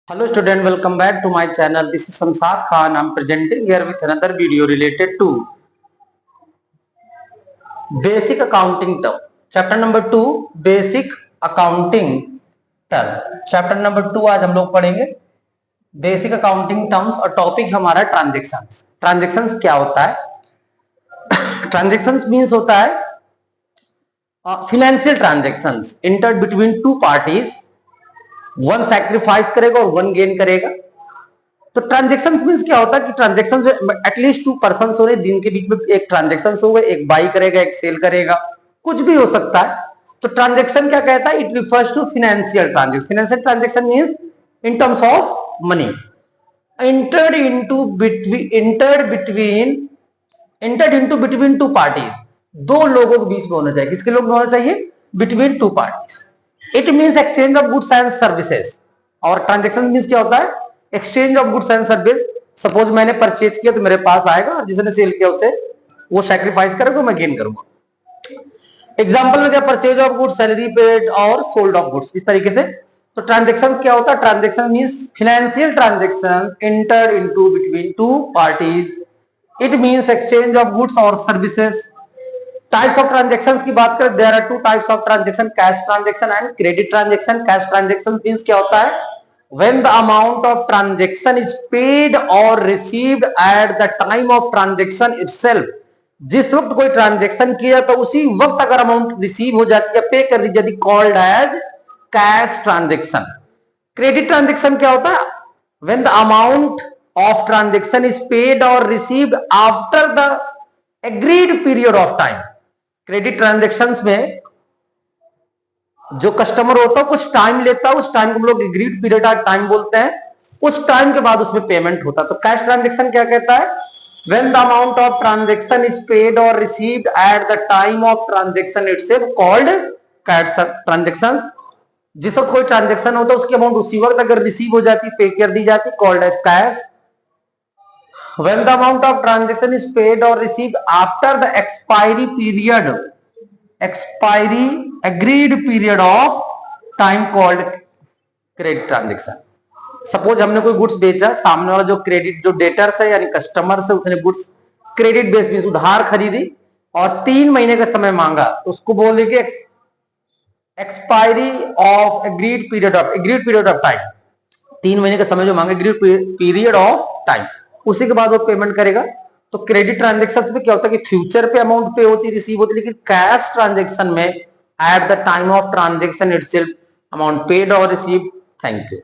Hello student, welcome back to my channel. This is Samsad Khan. I'm presenting here with another video related to basic accounting term. Chapter number 2, basic accounting term. Chapter number 2 आज हम लोग पढ़ेंगे basic accounting terms और topic हमारा transactions. Transactions क्या होता है? Transactions means होता है financial transactions entered between two parties. One sacrifice करेगा और वन गेन करेगा. तो ट्रांजैक्शंस मींस क्या होता है कि ट्रांजैक्शंस एटलीस्ट टू पर्संस हो रहे, दिन के बीच में एक ट्रांजैक्शंस हो गए, एक बाई करेगा एक सेल करेगा, कुछ भी हो सकता है. तो ट्रांजैक्शन क्या कहता है? It refers to financial transaction. Financial transaction means in terms of money entered into between two parties. दो लोगों के बीच में होना चाहिए. किसके लोग में होना चाहिए? Between two parties. It means exchange of goods and services. और ट्रांजैक्शन मीन्स क्या होता है? Exchange of goods and service. Suppose मैंने परचेज किया तो मेरे पास आएगा, और जिसने सेल किया उसे वो सैक्रिफाइस करेगा, मैं गेन करूंगा. एग्जांपल में क्या? Purchase of goods, salary paid और सोल्ड ऑफ गुड्स, इस तरीके से. तो ट्रांजैक्शन क्या होता है? Transaction means financial transaction enter into between two parties. It means exchange of goods और सर्विसेज. टाइप्स ऑफ ट्रांजैक्शंस की बात करें, there are two types of transaction, cash transaction and credit transaction. Cash transaction means क्या होता है? When the amount of transaction is paid और received at the time of transaction itself. जिस वक्त कोई ट्रांजैक्शन किया तो उसी वक्त अगर अमाउंट रिसीव हो जाती है, पे कर दी जाती, called as cash transaction. Credit transaction क्या होता है? When the amount of transaction is paid और received after the agreed period of time. Credit transactions में जो कस्टमर होता है कुछ टाइम लेता है, उस टाइम को हम लोग एग्रीड पीरियड ऑफ टाइम बोलते हैं. उस टाइम के बाद उसमें पेमेंट होता है. तो कैश ट्रांजैक्शन क्या कहता है? When the amount of transaction is paid और received at the time of transaction itself, called cash transactions. जिस वक्त कोई ट्रांजैक्शन होता है उसकी अमाउंट उसी वक्त अगर रिसीव हो जाती, पे कर दी जाती, called as cash. When the amount of transaction is paid or received after the agreed period of time, called credit transaction. Suppose हमने कोई गुड्स बेचा, सामने वाला जो क्रेडिट जो डेटर्स है यानी कस्टमर से, उसने गुड्स क्रेडिट बेस मींस उधार खरीदी और 3 महीने का समय मांगा, तो उसको बोले कि expiry of agreed period of time. 3 महीने का समय जो मांगे, एग्रीड पीरियड ऑफ टाइम, उसी के बाद वो पेमेंट करेगा. तो क्रेडिट ट्रांजैक्शंस में क्या होता है कि फ्यूचर पे अमाउंट पे होती, रिसीव होती, लेकिन कैश ट्रांजैक्शन में eight the time of transaction itself amount paid और रिसीव. Thank you.